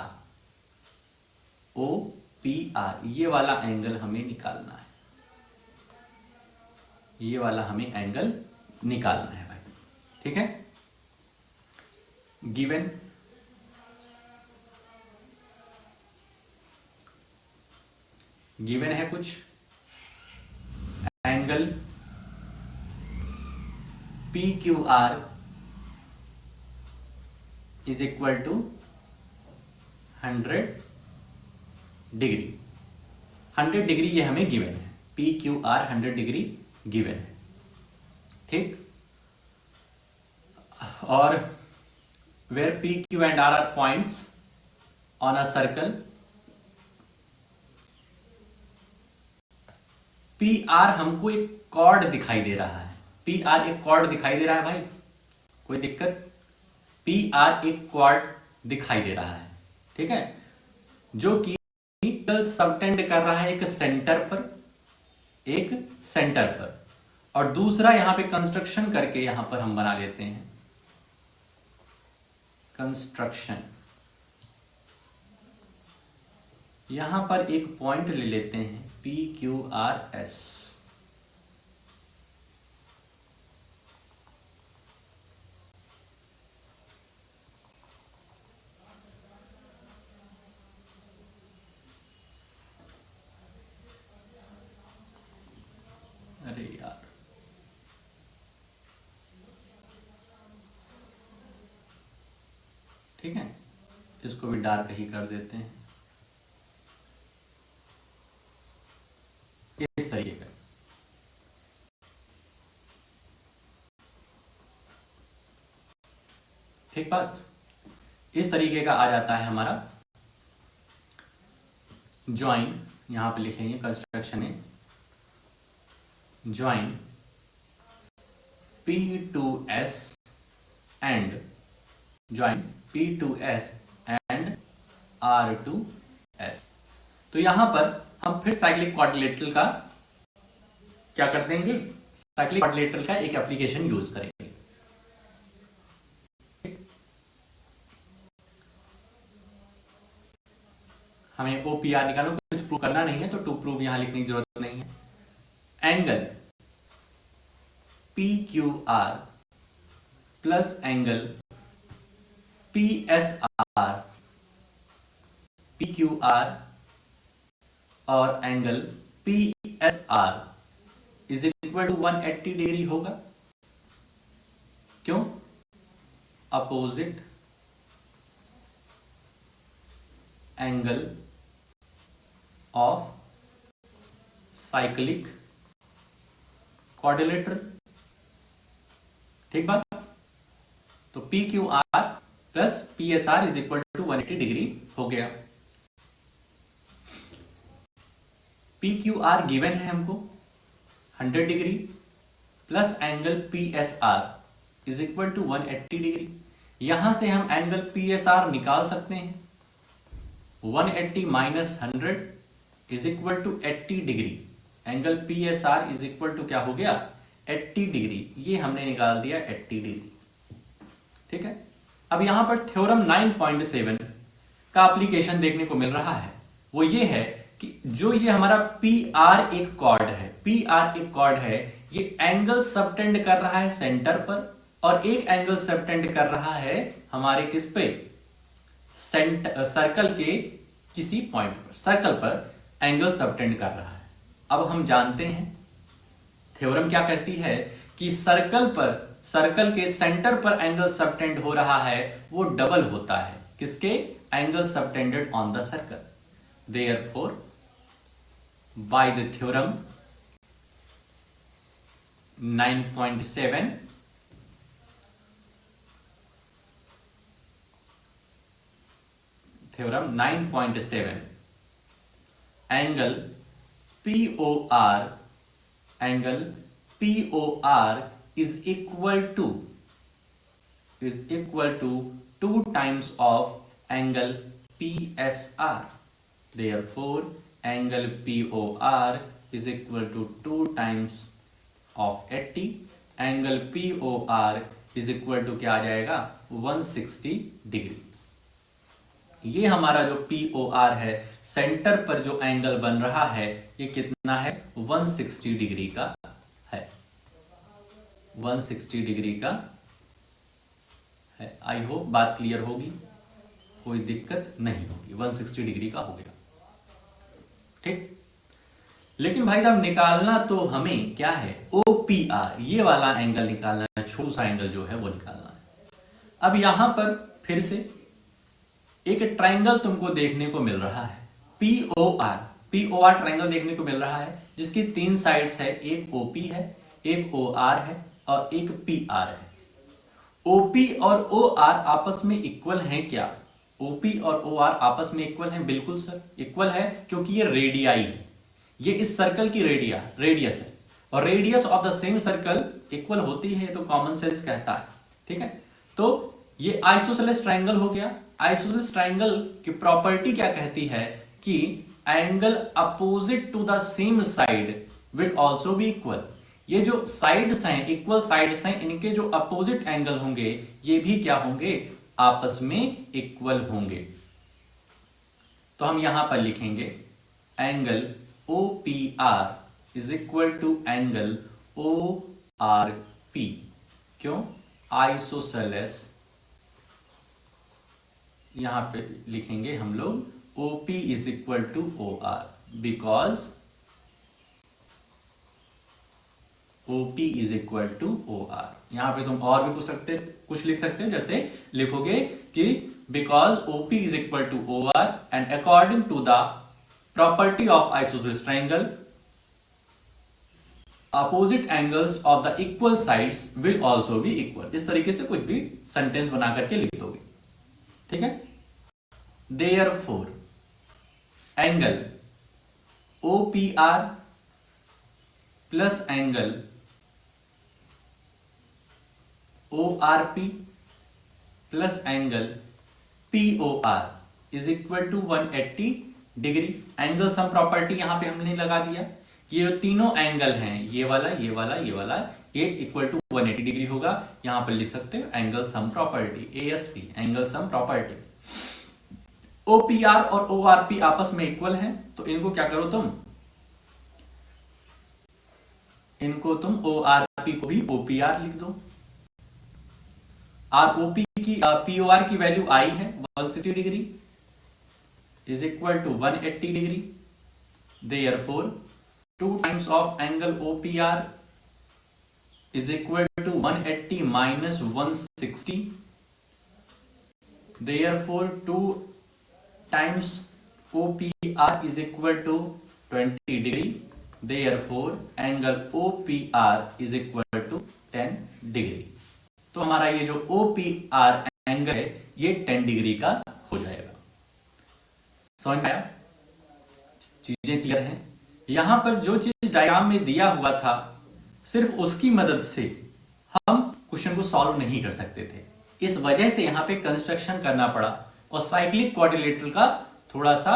S1: OPR ये वाला एंगल हमें निकालना है, ये वाला हमें एंगल निकालना है। ठीक है, गिवन है कुछ angle PQR is equal to 100 degree. 100 degree ये हमें गिवन है, PQR 100 डिग्री गिवन है। ठीक, और where PQ and R are points on a circle, PR हमको एक कॉर्ड दिखाई दे रहा है। PR एक कॉर्ड दिखाई दे रहा है भाई, कोई दिक्कत? PR एक कॉर्ड दिखाई दे रहा है। ठीक है, जो कि सबटेंड कर रहा है एक सेंटर पर, और दूसरा यहां पे कंस्ट्रक्शन करके यहां पर हम बना लेते हैं कंस्ट्रक्शन। यहां पर एक पॉइंट ले लेते हैं PQRS। अरे यार, ठीक है, इसको भी डार्क ही कर देते हैं इस तरीके का। ठीक बात। इस तरीके का आ जाता है हमारा ज्वाइन, यहां पे लिखेंगे कंस्ट्रक्शन है join P2S and join P2S and R2S। तो यहां पर हम फिर साइक्लिक क्वाड्रिलेटरल का क्या कर देंगे, साइक्लिक क्वाड्रिलेटरल का एक एप्लीकेशन यूज करेंगे। हमें OPR निकालो, कुछ प्रूव करना नहीं है तो टू प्रूव यहां लिखने की जरूरत नहीं है। Angle PQR plus angle PSR, PQR और angle PSR is equal to 180 degree होगा। क्यों? Opposite angle of cyclic quadrilateral. ठीक बात। तो PQR plus PSR is equal to 180 degree हो गया। PQR गिवन है हमको 100 degree plus angle PSR is equal to 180 degree. यहां से हम एंगल PSR निकाल सकते हैं। 180 minus 100 is equal to 80 degree. Angle PSR is equal to क्या हो गया, 80 डिग्री। ये हमने निकाल दिया 80 डिग्री। ठीक है। अब यहां पर थ्योरम 9.7 का एप्लीकेशन देखने को मिल रहा है। वो ये है कि जो ये हमारा PR एक कॉर्ड है, PR एक कॉर्ड है, ये एंगल सबटेंड कर रहा है सेंटर पर और एक एंगल सबटेंड कर रहा है हमारे किस पे, सर्कल के किसी पॉइंट पर, सर्कल पर एंगल सबटेंड कर रहा है। अब हम जानते हैं थ्योरम क्या कहती है कि सर्कल पर, सर्कल के सेंटर पर एंगल सबटेंड हो रहा है वो डबल होता है किसके, angle subtended on the circle. Therefore, by the theorem 9.7, theorem 9.7, angle POR, angle POR is equal to 2 times of angle PSR. Therefore, angle POR is equal to 2 times of 80. Angle POR is equal to क्या आ जाएगा, 160 डिग्री। ये हमारा जो POR है, सेंटर पर जो एंगल बन रहा है, ये कितना है, 160 डिग्री का है, 160 डिग्री का है। आई होप बात क्लियर होगी, कोई दिक्कत नहीं होगी। 160 डिग्री का हो गया। ठीक। लेकिन भाई साहब निकालना तो हमें क्या है, OPR, ये वाला एंगल निकालना है, छोटा सा एंगल जो है वो निकालना है। अब यहां पर फिर से एक ट्रायंगल तुमको देखने को मिल रहा है, POR ट्रायंगल देखने को मिल रहा है जिसकी 3 साइड्स है, एक OP है, एक OR है और एक PR है। OP और OR आपस में इक्वल हैं क्या? OP और OR आपस में इक्वल हैं? बिल्कुल सर इक्वल है, क्योंकि ये रेडियाई है, ये इस सर्कल की रेडियस है और radius of the same circle equal होती है, तो कॉमन सेंस कहता है। ठीक है। तो ये आइसोसेलेस ट्रायंगल हो गया। आइसोसेलेस ट्रायंगल की प्रॉपर्टी क्या कहती है कि angle opposite to the same side will also be equal. ये जो साइड्स हैं, इक्वल साइड्स हैं, इनके जो अपोजिट एंगल होंगे ये भी क्या होंगे, आपस में इक्वल होंगे। तो हम यहां पर लिखेंगे angle OPR is equal to angle ORP। क्यों? आइसोसेलेस, यहां पे लिखेंगे हम लोग OP is equal to OR because OP is equal to OR। यहां पे तुम और भी कुछ लिख सकते हो, जैसे लिखोगे कि because OP is equal to OR and according to the property of isosceles triangle opposite angles of the equal sides will also be equal. इस तरीके से कुछ भी सेंटेंस बना करके लिख दोगे, ठीक है। Therefore angle OPR plus angle ORP plus angle POR is equal to 180 degree. Angle sum property यहां पे हमने लगा दिया। ये तीनों एंगल हैं, ये वाला, ये वाला, ये वाला, ये इक्वल टू 180 डिग्री होगा। यहां पर लिख सकते हो angle sum property, ASP, angle sum property. OPR और ORP आपस में इक्वल हैं, तो इनको क्या करो तुम, इनको तुम ORP को भी OPR लिख दो। ROP की POR की वैल्यू I है 160 degree is equal to 180 degree. Therefore 2 times of angle OPR is equal to 180 minus 160। Therefore 2 times OPR is equal to 20 degree. Therefore angle OPR is equal to 10 degree. तो हमारा ये जो OPR एंगल है ये 10 डिग्री का हो जाएगा। समझ में आया? चीजें क्लियर हैं? यहां पर जो चीज डायग्राम में दिया हुआ था सिर्फ उसकी मदद से हम क्वेश्चन को सॉल्व नहीं कर सकते थे, इस वजह से यहां पे कंस्ट्रक्शन करना पड़ा और साइक्लिक क्वाड्रिलेटरल का थोड़ा सा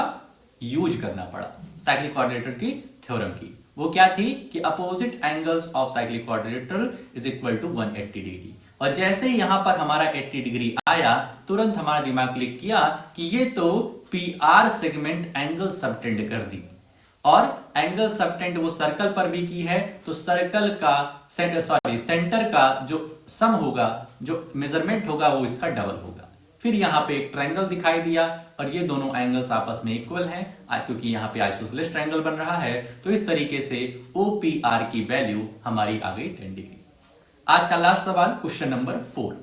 S1: यूज करना पड़ा। साइक्लिक क्वाड्रिलेटरल की थ्योरम की वो क्या थी कि opposite angles of cyclic quadrilateral is equal to 180 degree. और जैसे ही यहां पर हमारा 80 डिग्री आया, तुरंत हमारा दिमाग क्लिक किया कि ये तो PR सेगमेंट एंगल सबटेंड कर दी, और एंगल सबटेंड वो सर्कल पर भी की है, तो सर्कल का सेंटर का जो सम होगा, जो मेजरमेंट होगा वो इसका डबल होगा। फिर यहां पे एक ट्रायंगल दिखाई दिया और ये दोनों एंगल्स आपस में इक्वल हैं क्योंकि यहां पे आइसोसेलेस ट्रायंगल बन रहा है। तो इस तरीके से OPR की वैल्यू हमारी आ गई 10 डिग्री। आज का लास्ट सवाल, क्वेश्चन नंबर 4।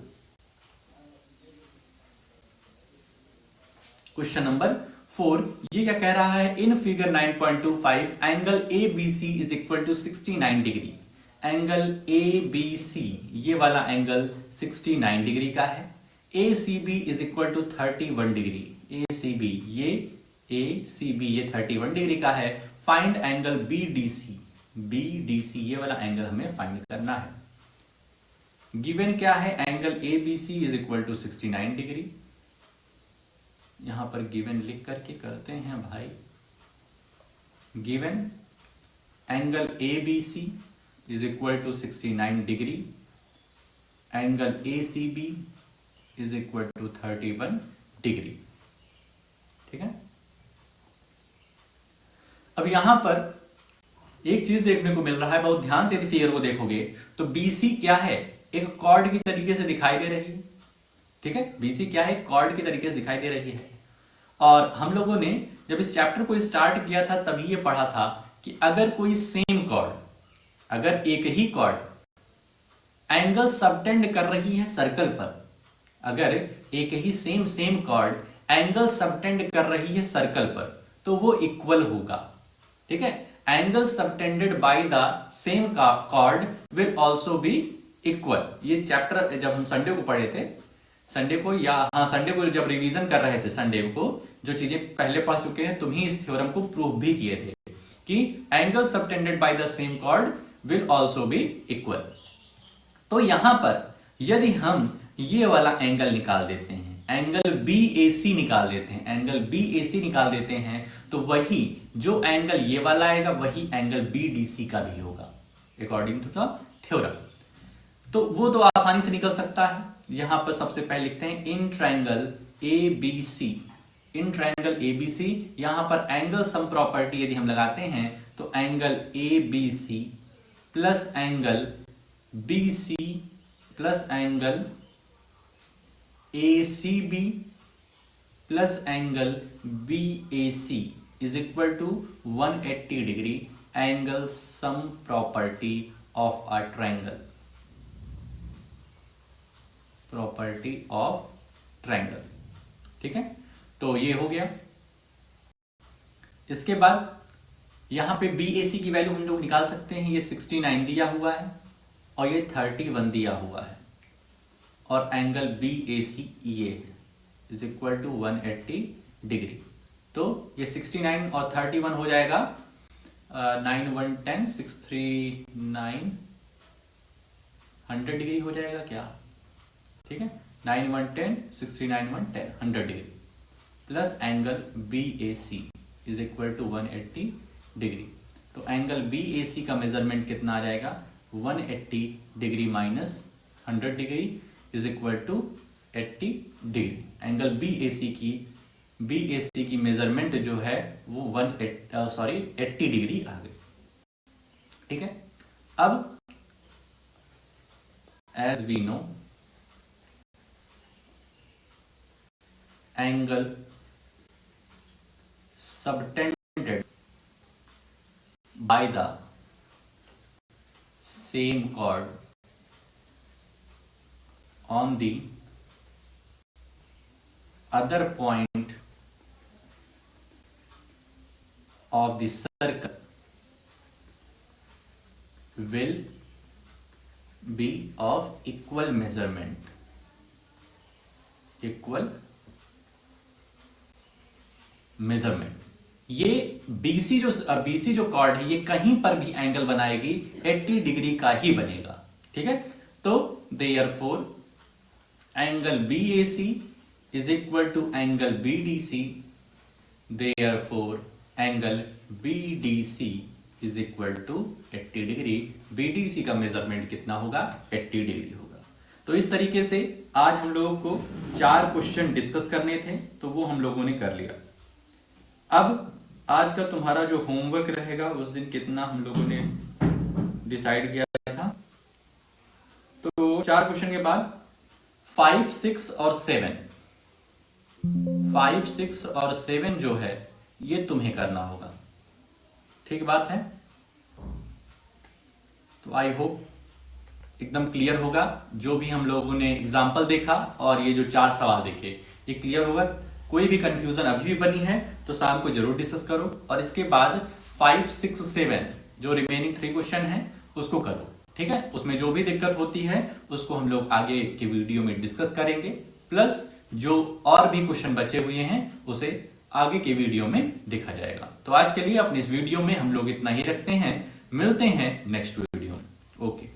S1: क्वेश्चन नंबर 4 ये क्या कह रहा है, in figure 9.25 angle ABC is equal to 69 degree. Angle ABC ये वाला एंगल 69 डिग्री का है। ACB is equal to 31 degree. ACB ये 31 डिग्री का है। फाइंड एंगल BDC ये वाला एंगल हमें फाइंड करना है। गिवन क्या है, angle ABC is equal to 69 degree. यहां पर गिवन लिख करके करते हैं भाई। Given angle ABC is equal to 69 degree. Angle ACB is equal to 31 degree. ठीक है। अब यहां पर एक चीज देखने को मिल रहा है, बहुत ध्यान से यदि फिगर को देखोगे तो BC क्या है, एक कॉर्ड की तरीके से दिखाई दे रही है। ठीक है, BC क्या है, कॉर्ड की तरीके से दिखाई दे रही है। और हम लोगों ने जब इस चैप्टर को स्टार्ट किया था तभी ये पढ़ा था कि अगर कोई सेम कॉर्ड, अगर एक ही कॉर्ड एंगल सबटेंड कर रही है सर्कल पर, अगर एक ही सेम कॉर्ड एंगल सबटेंड कर रही है सर्कल पर, तो वो इक्वल होगा। ठीक है, angle subtended by the same chord will also be equal. ये चैप्टर जब हम संडे को पढ़े थे, संडे को जब रिवीजन कर रहे थे, संडे को जो चीजें पहले पढ़ चुके हैं, तुम ही इस थ्योरम को प्रूव भी किए थे कि angle subtended by the same chord will also be equal. तो यहां पर यदि हम ये वाला एंगल निकाल देते हैं, एंगल BAC निकाल देते हैं, एंगल BAC निकाल देते हैं, तो वही जो एंगल ये वाला आएगा वही एंगल BDC का भी होगा अकॉर्डिंग टू द थ्योरम। तो वो तो आसानी से निकल सकता है। यहां पर सबसे पहले लिखते हैं in triangle ABC। In triangle ABC यहां पर एंगल सम प्रॉपर्टी यदि हम लगाते हैं तो angle ABC plus angle BC plus angle ACB plus angle BAC is equal to 180 degree angle sum property of a triangle, property of triangle. ठीक है, तो ये हो गया। इसके बाद यहाँ पे BAC की वैल्यू हम लोग निकाल सकते हैं। ये 69 दिया हुआ है और ये 31 दिया हुआ है और एंगल BAC ये इज इक्वल टू 180 डिग्री। तो ये 69 और 31 हो जाएगा 9 1 10 6 3 9 100 डिग्री हो जाएगा क्या? ठीक है, 9 1 10 6 3 9 1 10 100 degree plus angle BAC is equal to 180 degree. तो एंगल BAC का मेजरमेंट कितना आ जाएगा? 180 degree minus 100 degree is equal to 80 degree. Angle BAC की मेजरमेंट जो है वो 80 डिग्री आ गई। ठीक है, अब as we know angle subtended by the same chord on the other point of the circle will be of equal measurement. ये BC जो कॉर्ड है ये कहीं पर भी एंगल बनाएगी 80 डिग्री का ही बनेगा। ठीक है, तो therefore angle BAC is equal to angle BDC, therefore angle BDC is equal to 80 degree. BDC का मेजरमेंट कितना होगा? 80 डिग्री होगा। तो इस तरीके से आज हम लोगों को 4 क्वेश्चन डिस्कस करने थे, तो वो हम लोगों ने कर लिया। अब आज का तुम्हारा जो होमवर्क रहेगा उस दिन कितना हम लोगों ने डिसाइड किया था, तो 4 क्वेश्चन के बाद 5, 6 और 7 जो है ये तुम्हें करना होगा। ठीक बात है, तो आई होप एकदम क्लियर होगा। जो भी हम लोगों ने एग्जाम्पल देखा और ये जो 4 सवाल देखे ये क्लियर होगा। कोई भी कंफ्यूजन अभी भी बनी है तो शाम को जरूर डिस्कस करो और इसके बाद 5, 6, 7 जो रिमेनिंग 3 क्वेश्चन हैं उसको करो। ठीक है, उसमें जो भी दिक्कत होती है उसको हम लोग आगे के वीडियो में डिस्कस करेंगे, प्लस जो और भी क्वेश्चन बचे हुए हैं उसे आगे के वीडियो में देखा जाएगा। तो आज के लिए अपने इस वीडियो में हम लोग इतना ही रखते हैं, मिलते हैं नेक्स्ट वीडियो में। ओके।